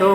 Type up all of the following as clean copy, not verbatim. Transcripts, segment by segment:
2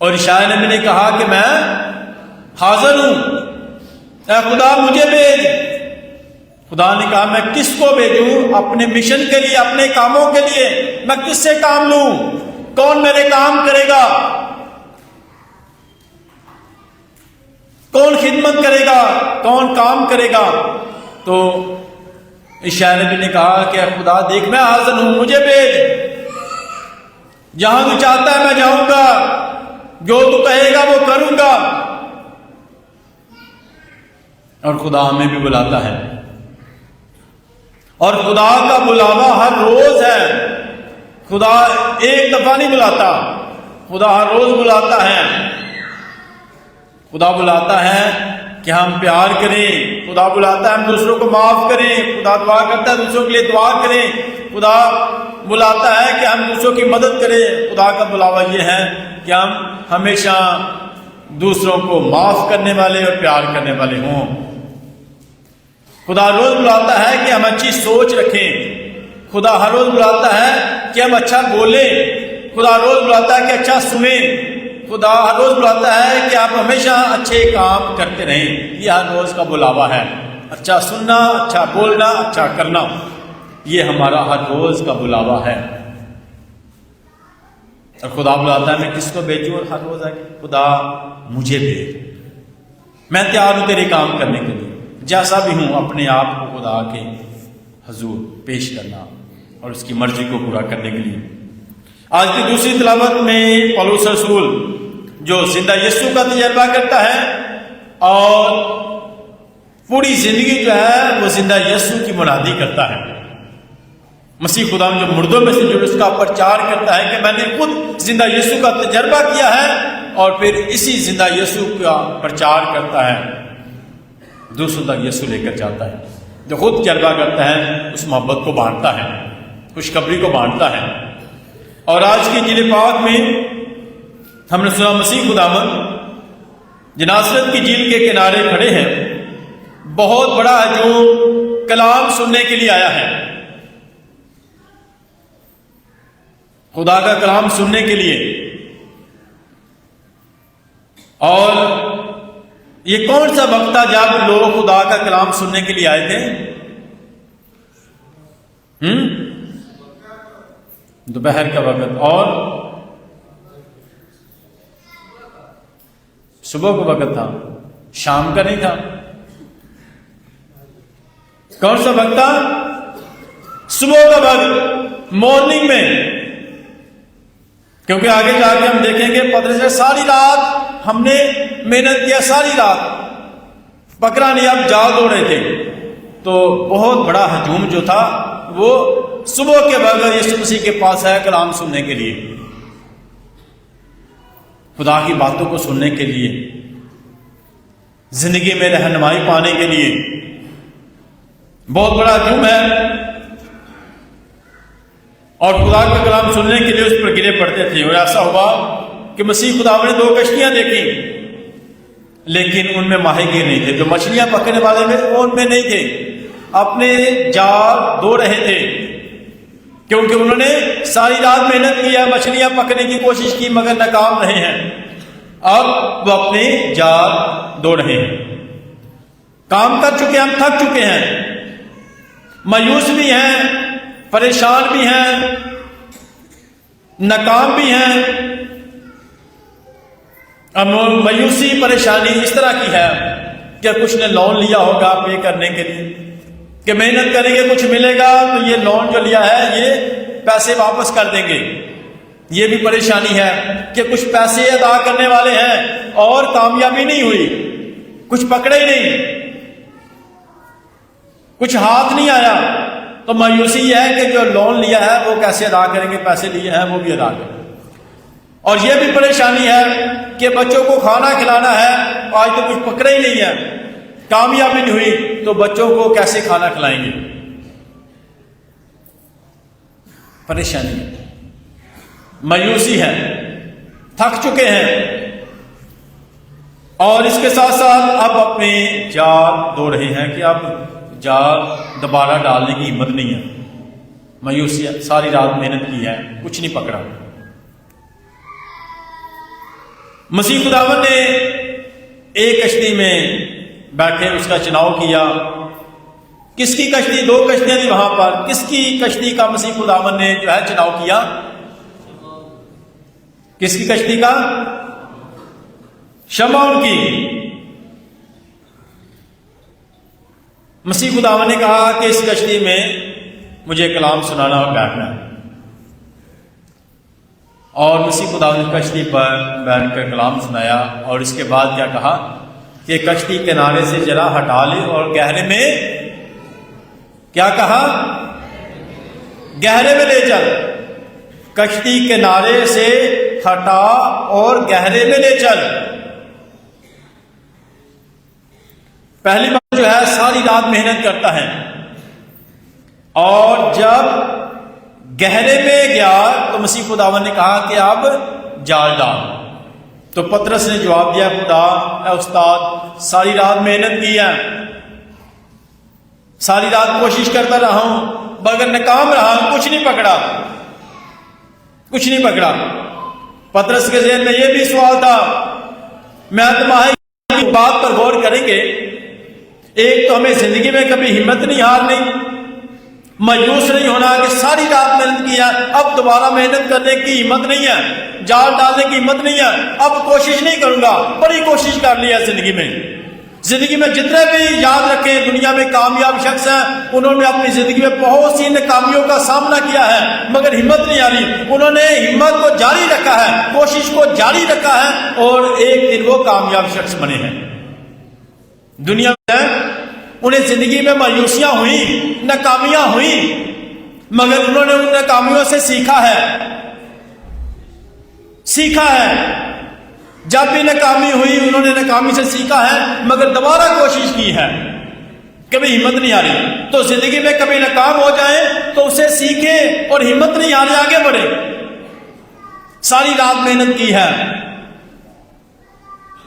اور عیسائی نبی نے کہا کہ میں حاضر ہوں، اے خدا مجھے بھیج۔ خدا نے کہا میں کس کو بھیجوں؟ اپنے مشن کے لیے، اپنے کاموں کے لیے میں کس سے کام لوں؟ کون میرے کام کرے گا؟ کون خدمت کرے گا؟ کون کام کرے گا؟ تو عیسائی نبی نے کہا کہ خدا دیکھ میں حاضر ہوں، مجھے بھیج، جہاں تو چاہتا ہے میں جاؤں گا، جو تو کہے گا وہ کروں گا۔ اور خدا ہمیں بھی بلاتا ہے، اور خدا کا بلاوا ہر روز ہے۔ خدا ایک دفعہ نہیں بلاتا، خدا ہر روز بلاتا ہے۔ خدا بلاتا ہے کہ ہم پیار کریں، خدا بلاتا ہے ہم دوسروں کو معاف کریں، خدا دعا کرتا ہے دوسروں کے لیے دعا کریں، خدا بلاتا ہے کہ ہم دوسروں کی مدد کریں۔ خدا کا بلاوا یہ ہے کہ ہم ہمیشہ دوسروں کو معاف کرنے والے اور پیار کرنے والے ہوں۔ خدا روز بلاتا ہے کہ ہم اچھی سوچ رکھیں، خدا ہر روز بلاتا ہے کہ ہم اچھا بولیں، خدا روز بلاتا ہے کہ اچھا سنیں، خدا ہر روز بلاتا ہے کہ آپ ہمیشہ اچھے کام کرتے رہیں۔ یہ ہر روز کا بلاوا ہے، اچھا سننا، اچھا بولنا، اچھا کرنا، یہ ہمارا ہر روز کا بلاوا ہے۔ اور خدا بلاتا ہے میں کس کو بھیجوں؟ اور ہر روز ہے کہ خدا مجھے بھیج، میں تیار ہوں تیرے کام کرنے کے لیے، جیسا بھی ہوں اپنے آپ کو خدا کے حضور پیش کرنا اور اس کی مرضی کو پورا کرنے کے لیے۔ آج کی دوسری تلاوت میں پولس رسول جو زندہ یسوع کا تجربہ کرتا ہے اور پوری زندگی جو ہے وہ زندہ یسوع کی منادی کرتا ہے۔ مسیح خدا جو مردوں میں سے جو اس کا پرچار کرتا ہے کہ میں نے خود زندہ یسوع کا تجربہ کیا ہے، اور پھر اسی زندہ یسوع کا پرچار کرتا ہے، دوسروں تک یسوع لے کر جاتا ہے۔ جو خود تجربہ کرتا ہے اس محبت کو بانٹتا ہے، خوشخبری کو بانٹتا ہے۔ اور آج کی انجیل پاک میں ہم نے سنا مسیح خداوند ناصرت کی جھیل کے کنارے کھڑے ہیں، بہت بڑا ہجوم کلام سننے کے لیے آیا ہے، خدا کا کلام سننے کے لیے۔ اور یہ کون سا وقت تھا جب لوگ خدا کا کلام سننے کے لیے آئے تھے؟ دوپہر کا وقت اور صبح کا وقت تھا، شام کا نہیں تھا۔ کون سا وقت تھا؟ صبح کا وقت، مارننگ میں، کیونکہ آگے جا کے ہم دیکھیں گے پترس نے ساری رات ہم نے محنت کیا، ساری رات پکڑا نہیں، اب جال دو رہے تھے، تو بہت بڑا ہجوم جو تھا وہ صبح کے وقت یسوع مسیح کے پاس ہے کلام سننے کے لیے، خدا کی باتوں کو سننے کے لیے، زندگی میں رہنمائی پانے کے لیے۔ بہت بڑا ہجوم ہے، اور خدا کا کلام سننے کے لیے اس پر گرے پڑتے تھے۔ اور ایسا ہوا کہ مسیح خدا نے 2 کشتیاں دیکھی، لیکن ان میں ماہی گیر نہیں تھے، جو مچھلیاں پکڑنے والے تھے وہ ان میں نہیں تھے، اپنے جال دھو رہے تھے، کیونکہ انہوں نے ساری رات محنت کی ہے، مچھلیاں پکڑنے کی کوشش کی مگر ناکام رہے ہیں، اب وہ اپنے جال دھو رہے ہیں، کام کر چکے ہیں، ہم تھک چکے ہیں، مایوس بھی ہیں، پریشان بھی ہیں، ناکام بھی ہیں۔ اب مایوسی پریشانی اس طرح کی ہے کہ کچھ نے لون لیا ہوگا پے کرنے کے لیے کہ محنت کریں گے کچھ ملے گا، تو یہ لون جو لیا ہے یہ پیسے واپس کر دیں گے۔ یہ بھی پریشانی ہے کہ کچھ پیسے ادا کرنے والے ہیں اور کامیابی نہیں ہوئی، کچھ پکڑے ہی نہیں، کچھ ہاتھ نہیں آیا، تو مایوسی یہ ہے کہ جو لون لیا ہے وہ کیسے ادا کریں گے، پیسے لیے ہیں وہ بھی ادا کریں۔ اور یہ بھی پریشانی ہے کہ بچوں کو کھانا کھلانا ہے، آج تو کچھ پکڑے ہی نہیں ہے، کامیابی نہیں ہوئی، تو بچوں کو کیسے کھانا کھلائیں گے؟ پریشانی ہے، مایوسی ہے، تھک چکے ہیں، اور اس کے ساتھ ساتھ اب اپنے جال دھو رہے ہیں کہ اب جال دوبارہ ڈالنے کی ہمت نہیں ہے، مایوسی ہے، ساری رات محنت کی ہے، کچھ نہیں پکڑا۔ مسیح خداوند نے ایک کشتی میں بیٹھے اس کا چناؤ کیا. کس کی کشتی؟ 2 کشتیاں تھیں وہاں پر. کس کی کشتی کا مسیح خداوند نے جو ہے چناؤ کیا؟ کس کی کشتی کا؟ شمعون کی. مسیح خداوند نے کہا کہ اس کشتی میں مجھے کلام سنانا اور بیٹھنا ہے. اور مسیح خداوند نے کشتی پر بیٹھ کر کلام سنایا. اور اس کے بعد کیا کہا کہ کشتی کنارے سے ذرا ہٹا لے اور گہرے میں، کیا کہا؟ گہرے میں لے چل. کشتی کنارے سے ہٹا اور گہرے میں لے چل. پہلی بات جو ہے ساری رات محنت کرتا ہے، اور جب گہرے میں گیا تو مسیح خداوند نے کہا کہ اب جال ڈال. تو پترس نے جواب دیا، خدا اے استاد، ساری رات محنت کی ہے، ساری رات کوشش کرتا رہا ہوں مگر ناکام رہا، کچھ نہیں پکڑا، کچھ نہیں پکڑا. پترس کے ذہن میں یہ بھی سوال تھا. میں تمہاری بات پر غور کریں گے. ایک تو ہمیں زندگی میں کبھی ہمت نہیں ہارنی، مایوس نہیں ہونا کہ ساری رات محنت کی ہے، اب دوبارہ محنت کرنے کی ہمت نہیں ہے، جال ڈالنے کی ہمت نہیں ہے، اب کوشش نہیں کروں گا. بڑی کوشش کر لی ہے زندگی میں. زندگی میں جتنے بھی یاد رکھیں دنیا میں کامیاب شخص ہیں، انہوں نے اپنی زندگی میں بہت سی ناکامیوں کا سامنا کیا ہے مگر ہمت نہیں آ رہی. انہوں نے ہمت کو جاری رکھا ہے، کوشش کو جاری رکھا ہے، اور ایک دن وہ کامیاب شخص بنے ہیں. دنیا میں انہیں زندگی میں مایوسیاں ہوئیں، ناکامیاں ہوئیں، مگر انہوں نے ان ناکامیوں سے سیکھا ہے. جب بھی ناکامی ہوئی انہوں نے ناکامی سے سیکھا ہے مگر دوبارہ کوشش کی ہے. کبھی ہمت نہیں آ رہی تو زندگی میں کبھی ناکام ہو جائیں تو اسے سیکھیں، اور ہمت نہیں آ رہی آگے بڑھے. ساری رات محنت کی ہے،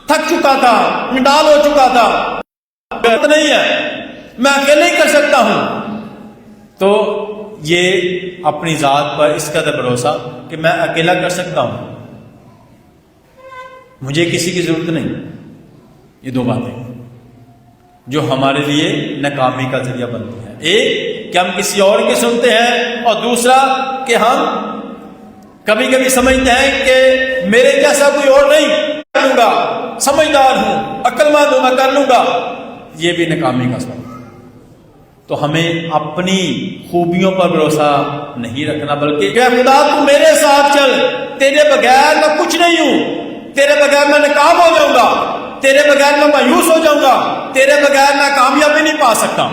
تھک چکا تھا، نڈال ہو چکا تھا، نہیں ہے میں اکیلے ہی کر سکتا ہوں. تو یہ اپنی ذات پر اس قدر بھروسہ کہ میں اکیلا کر سکتا ہوں، مجھے کسی کی ضرورت نہیں. یہ 2 باتیں جو ہمارے لیے ناکامی کا ذریعہ بنتی ہیں. ایک کہ ہم کسی اور کی سنتے ہیں، اور دوسرا کہ ہم کبھی کبھی سمجھتے ہیں کہ میرے جیسا کوئی اور نہیں، کر لوں گا، سمجھدار ہوں، عقل مند ہوں، میں کر لوں گا. یہ بھی ناکامی کا سبب. تو ہمیں اپنی خوبیوں پر بھروسہ نہیں رکھنا، بلکہ کہ خدا تو میرے ساتھ چل، تیرے بغیر میں کچھ نہیں ہوں، تیرے بغیر میں ناکام ہو جاؤں گا، تیرے بغیر میں مایوس ہو جاؤں گا، تیرے بغیر میں کامیابی نہیں پا سکتا،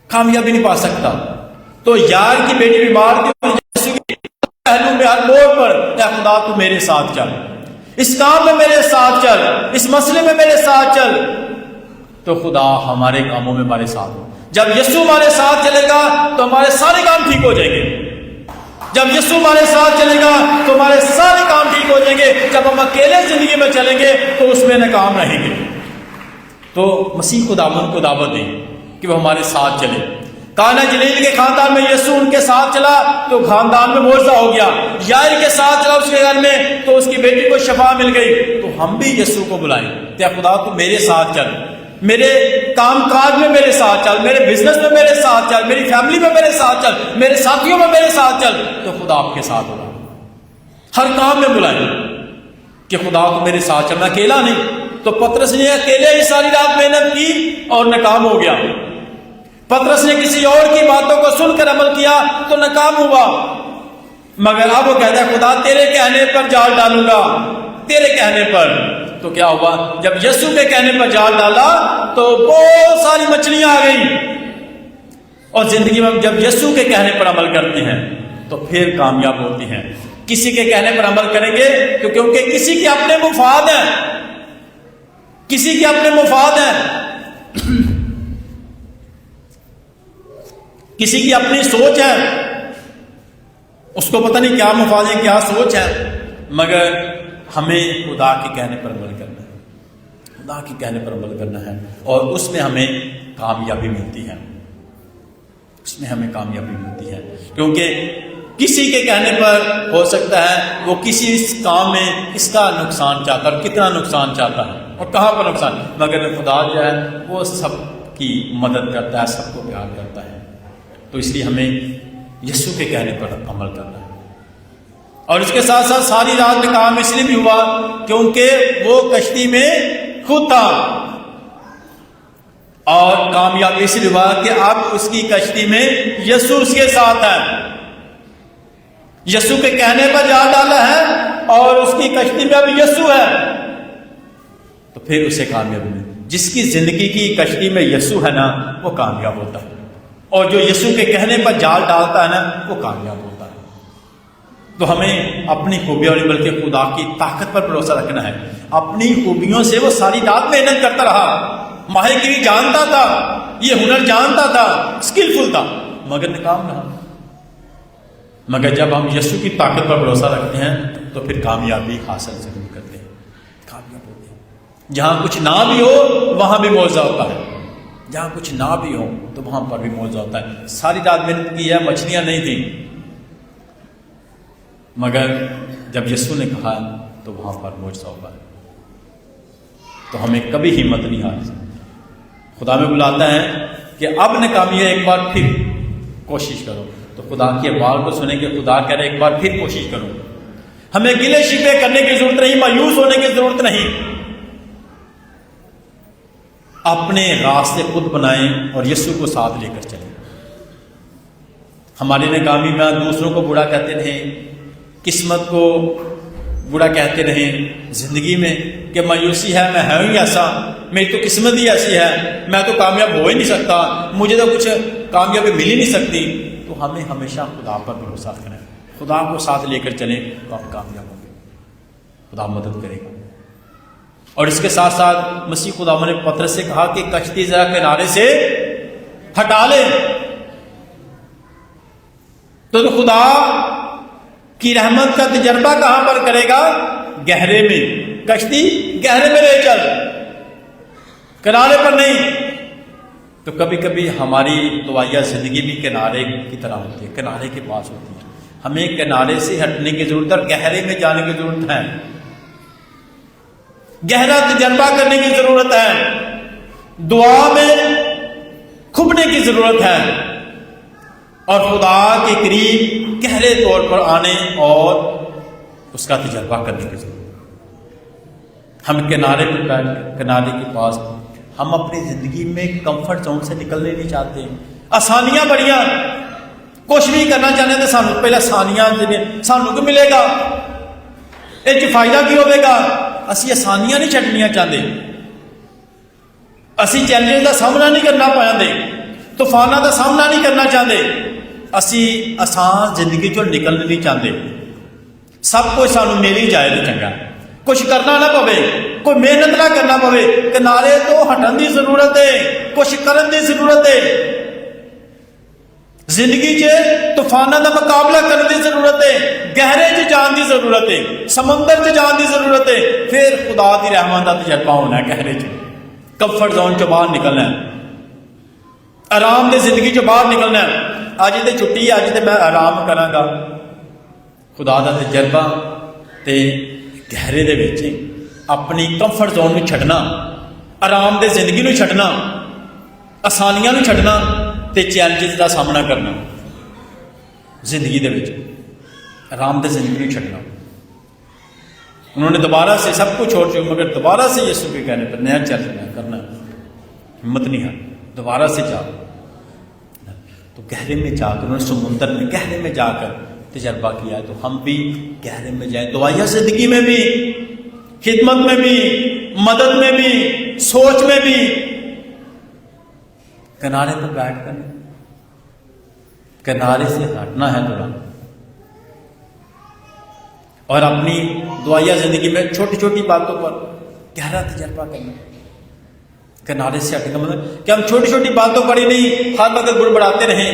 کامیابی نہیں پا سکتا. تو یار کی بیٹی بیمار تھی، پہلو میں ہر موڑ پر اے خدا تو میرے ساتھ چل، اس کام میں میرے ساتھ چل، اس مسئلے میں میرے ساتھ چل. تو خدا ہمارے کاموں میں ہمارے ساتھ ہو. جب یسوع ہمارے ساتھ چلے گا تو ہمارے سارے کام ٹھیک ہو جائیں گے. جب یسوع ہمارے ساتھ چلے گا تو ہمارے سارے کام ٹھیک ہو جائیں گے. جب ہم اکیلے زندگی میں چلیں گے تو اس میں ناکام رہیں گے. تو مسیح خداوند کو دعوت دیں کہ وہ ہمارے ساتھ چلے. کانا جلیل کے خاندان میں یسوع ان کے ساتھ چلا تو خاندان میں معجزہ ہو گیا. یائر کے ساتھ چلا اس کے گھر میں تو اس کی بیٹی کو شفا مل گئی. تو ہم بھی یسوع کو بلائیں کہ خدا تو میرے ساتھ چل، میرے کام کاج میں میرے ساتھ چل، میرے بزنس میں میرے ساتھ چل، میری فیملی میں میرے ساتھ چل، میرے ساتھیوں میں میرے ساتھ چل. تو خدا آپ کے ساتھ ہوگا. ہر کام میں بلائیں کہ خدا تو میرے ساتھ چل، میں اکیلا نہیں. تو پترس نے اکیلے ہی ساری رات محنت کی اور ناکام ہو گیا. پترس نے کسی اور کی باتوں کو سن کر عمل کیا تو ناکام ہوا. مگر اب وہ کہتا ہے خدا تیرے کہنے پر جال ڈالوں گا، تیرے کہنے پر. تو کیا ہوا؟ جب یسوع کے کہنے پر جال ڈالا تو بہت ساری مچھلیاں آ گئی. اور زندگی میں جب یسوع کے کہنے پر عمل کرتے ہیں تو پھر کامیاب ہوتے ہیں. کسی کے کہنے پر عمل کریں گے تو کیونکہ کسی کے اپنے مفاد ہیں، کسی کے اپنے مفاد ہیں، کسی کی اپنی سوچ ہے، اس کو پتہ نہیں کیا مفاد ہے، کیا سوچ ہے. مگر ہمیں خدا کے کہنے پر عمل کرنا ہے، خدا کے کہنے پر عمل کرنا ہے، اور اس میں ہمیں کامیابی ملتی ہے، اس میں ہمیں کامیابی ملتی ہے. کیونکہ کسی کے کہنے پر ہو سکتا ہے وہ کسی اس کام میں اس کا نقصان چاہتا ہے اور کتنا نقصان چاہتا ہے اور کہاں پر نقصان، مگر خدا جو ہے وہ سب کی مدد کرتا ہے، سب کو پیار کرتا ہے. تو اس لیے ہمیں یسوع کے کہنے پر عمل کرنا ہے. اور اس کے ساتھ ساتھ ساری رات میں کام اس لیے بھی ہوا کیونکہ وہ کشتی میں خود تھا، اور کامیابی اس لیے ہوا کہ اب اس کی کشتی میں یسوع اس کے ساتھ ہے. یسوع کے کہنے پر جا ڈالا ہے اور اس کی کشتی میں اب یسوع ہے، تو پھر اسے کامیابی ملی. جس کی زندگی کی کشتی میں یسوع ہے نا وہ کامیاب ہوتا ہے، اور جو یسوع کے کہنے پر جال ڈالتا ہے نا وہ کامیاب ہوتا ہے. تو ہمیں اپنی خوبیوں نہیں بلکہ خدا کی طاقت پر بھروسہ رکھنا ہے. اپنی خوبیوں سے وہ ساری رات محنت کرتا رہا، ماہی گیری جانتا تھا، یہ ہنر جانتا تھا، اسکلفل تھا، مگر ناکام رہا. مگر جب ہم یسوع کی طاقت پر بھروسہ رکھتے ہیں تو پھر کامیابی حاصل ضرور کرتے ہیں، کامیاب ہوتے ہیں. جہاں کچھ نہ بھی ہو وہاں بھی معجزہ ہوتا ہے، جہاں کچھ نہ بھی ہو تو وہاں پر بھی معجزہ ہوتا ہے. ساری رات محنت کی ہے، مچھلیاں نہیں تھیں، مگر جب یسوع نے کہا تو وہاں پر معجزہ ہوگا. تو ہمیں کبھی ہمت نہیں ہارنی. خدا میں بلاتا ہے کہ اب ناکامی ہے، ایک بار پھر کوشش کرو. تو خدا کی آواز کو سنیں کہ خدا کہہ رہے ایک بار پھر کوشش کرو. ہمیں گلے شکوے کرنے کی ضرورت نہیں، مایوس ہونے کی ضرورت نہیں. اپنے راستے خود بنائیں اور یسوع کو ساتھ لے کر چلیں. ہماری ناکامی میں دوسروں کو برا کہتے رہیں، قسمت کو برا کہتے رہیں زندگی میں کہ مایوسی ہے، میں ہوں ہی ایسا، میری تو قسمت ہی ایسی ہے، میں تو کامیاب ہو ہی نہیں سکتا، مجھے تو کچھ کامیابی مل ہی نہیں سکتی. تو ہمیں ہمیشہ خدا پر بھروسہ رکھنا ہے. خدا کو ساتھ لے کر چلیں تو آپ کامیاب ہوں گے، خدا مدد کرے گا. اور اس کے ساتھ ساتھ مسیح خدا نے پترس سے کہا کہ کشتی ذرا کنارے سے ہٹا لے. تو خدا کی رحمت کا تجربہ کہاں پر کرے گا؟ گہرے میں. کشتی گہرے میں لے چل، کنارے پر نہیں. تو کبھی کبھی ہماری دعائیہ زندگی بھی کنارے کی طرح ہوتی ہے، کنارے کے پاس ہوتی ہے. ہمیں کنارے سے ہٹنے کی ضرورت ہے اور گہرے میں جانے کی ضرورت ہے، گہرا تجربہ کرنے کی ضرورت ہے، دعا میں کھپنے کی ضرورت ہے، اور خدا کے قریب گہرے طور پر آنے اور اس کا تجربہ کرنے کی ضرورت ہے. ہم کنارے پر بیٹھ کر کنارے کے پاس ہم اپنی زندگی میں کمفرٹ زون سے نکلنے نہیں چاہتے. آسانیاں بڑیاں، کچھ بھی کرنا چاہتے ہیں تو سانو پہلے آسانیاں سانو کو ملے گا، یہ فائدہ کی ہوئے گا. اسی آسانیاں نہیں چھڈنیاں چاہتے، اسی چیلنج کا سامنا نہیں کرنا چاہتے، طوفانوں کا سامنا نہیں کرنا چاہتے، اسی آسان زندگی چوں نکلنا نہیں چاہتے. سب کچھ سانو مل ہی جائے تو چنگا، کچھ کرنا نہ پوے، کوئی محنت نہ کرنا پوے. کنارے تو ہٹن کی ضرورت ہے، کچھ کرن کی ضرورت ہے. زندگی طوفانوں کا مقابلہ کرنے کی ضرورت ہے، گہرے جان کی ضرورت ہے، سمندر جان کی ضرورت ہے. پھر خدا کی رحمت کا تجربہ ہونا ہے. گہرے کمفرٹ زون چ باہر نکلنا ہے، آرام دے زندگی چ باہر نکلنا ہے. اج تے چھٹی ہے، اج تے میں آرام کراں گا. خدا کا تجربہ تے گہرے دے وچ اپنی کمفرٹ زون نو چھڈنا، آرام دے زندگی نو چھڈنا، آسانیاں نو چھڈنا تے چیلنجز کا سامنا کرنا. زندگی دے وچ آرام دے زندگی نو چھڈنا. انہوں نے دوبارہ سے سب کچھ چھوڑ چکے، مگر دوبارہ سے یسوع کے کہنے پر نیا چیلنج کرنا، ہمت نہیں ہے، دوبارہ سے جا. تو گہرے میں جا کر انہوں نے سمندر میں گہرے میں جا کر تجربہ کیا ہے. تو ہم بھی گہرے میں جائیں، دعائیہ زندگی میں بھی، خدمت میں بھی، مدد میں بھی، سوچ میں بھی. کنارے پر بیٹھ کر کنارے سے ہٹنا ہے تھوڑا، اور اپنی دعائیہ زندگی میں چھوٹی چھوٹی باتوں پر گہرا تجربہ کرنا. کنارے سے ہٹنے کا مطلب کہ ہم چھوٹی چھوٹی باتوں پر ہی نہیں ہر وقت بڑبڑاتے رہیں،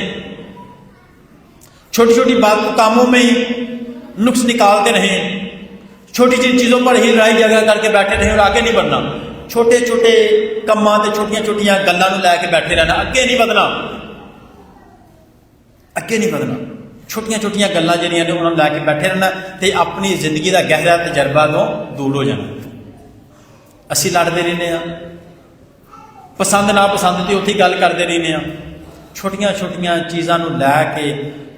چھوٹی چھوٹی کاموں میں ہی نقص نکالتے رہیں، چھوٹی چیزوں پر ہی لڑائی جھگڑا کر کے بیٹھے رہیں اور آگے نہیں بڑھنا. چھوٹے چھوٹے کماں تے چھوٹیاں چھوٹیاں گلاں نوں لے کے بیٹھے رہنا، اگے نہیں بدنا، اگے نہیں بدنا. ਛੋਟੀਆਂ ਛੋਟੀਆਂ ਗੱਲਾਂ ਜਿਹੜੀਆਂ ਨੇ ਉਹਨਾਂ ਨੂੰ ਲੈ ਕੇ ਬੈਠੇ ਰਹਿਣਾ ਤੇ ਆਪਣੀ ਜ਼ਿੰਦਗੀ ਦਾ ਗਹਿਰਾ ਤਜਰਬਾ ਤੋਂ ਦੂਰ ਹੋ ਜਾਣਾ। ਅਸੀਂ ਲੜਦੇ ਰਹਿੰਦੇ ਹਾਂ, ਪਸੰਦ ਨਾ ਪਸੰਦ ਦੀ ਉੱਥੇ ਗੱਲ ਕਰਦੇ ਰਹਿੰਦੇ ਹਾਂ। ਛੋਟੀਆਂ ਛੋਟੀਆਂ ਚੀਜ਼ਾਂ ਨੂੰ ਲੈ ਕੇ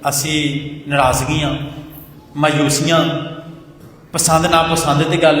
ਅਸੀਂ ਨਾਰਾਜ਼ਗੀਆਂ, ਮਾਯੂਸੀਆਂ, ਪਸੰਦ ਨਾ ਪਸੰਦ ਦੀ ਗੱਲ,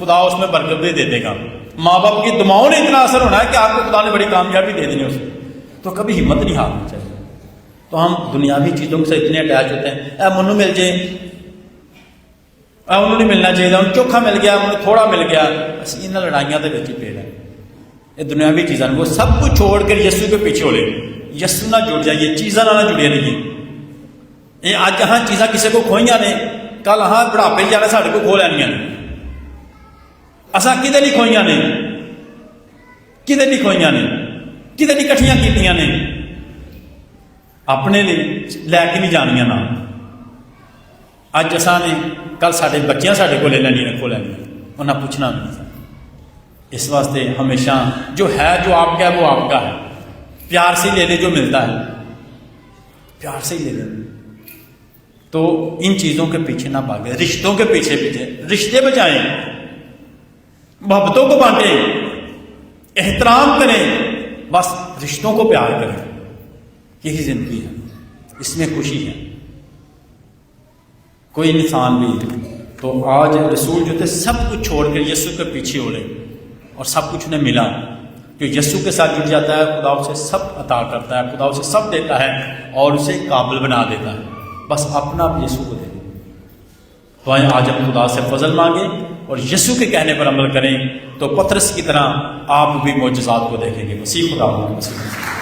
خدا اس میں برکت بھی دے دے گا. ماں باپ کی دعاؤں نے اتنا اثر ہونا ہے کہ آپ کو خدا نے بڑی کامیابی دے دینی اس میں. تو کبھی ہمت نہیں ہارنی چاہیے. تو ہم دنیاوی چیزوں سے اتنے اٹیچ ہوتے ہیں, اے منو مل جائے, انہوں نہیں ملنا چاہیے, انہوں چوکھا مل گیا, انہوں تھوڑا مل گیا. اسی ان لڑائیاں کے بچ ہی پے رہے. یہ دنیاوی چیزاں وہ سب کچھ چھوڑ کر یسو کے پیچھے ہو لے. یسو نہ جڑ جائیے, چیزاں نہ جڑیا رہیے. یہ اج ہاں چیزاں کسی کو کھوئیاں نے, کل ہاں بڑھاپے جانا سارے کو کھو لینیاں نے. اساں کدے نہیں کھوئیاں نے, کدے نہیں کھوئیاں نے, کدے نہیں کٹھیاں کیتیاں نے. اپنے لیے لے کے نہیں جانیاں نہ. اج اساں نے کل سارے بچیاں سارے کو لے لینیاں نے, کھو لینیاں, انہیں پوچھنا بھی نہیں. اس واسطے ہمیشہ جو ہے, جو آپ کا ہے وہ آپ کا ہے. پیار سے لے لے جو ملتا ہے, پیار سے ہی لے لے. تو ان چیزوں کے پیچھے نہ بھاگیں, رشتوں کے پیچھے رشتے بچائیں, محبتوں کو بانٹیں, احترام کریں, بس رشتوں کو پیار کریں. یہی زندگی ہے, اس میں خوشی ہے. کوئی انسان بھی تو آج رسول جو تھے سب کچھ چھوڑ کر یسوع کے پیچھے ہو رہے, اور سب کچھ انہیں ملا. جو یسوع کے ساتھ جڑ جاتا ہے, خدا اسے سب عطا کرتا ہے, خدا اسے سب دیتا ہے اور اسے قابل بنا دیتا ہے. بس اپنا یسوع کو دے دیں. تو آج ہم خدا سے فضل مانگیں اور یسوع کے کہنے پر عمل کریں, تو پترس کی طرح آپ بھی معجزات کو دیکھیں گے. مسیح خدا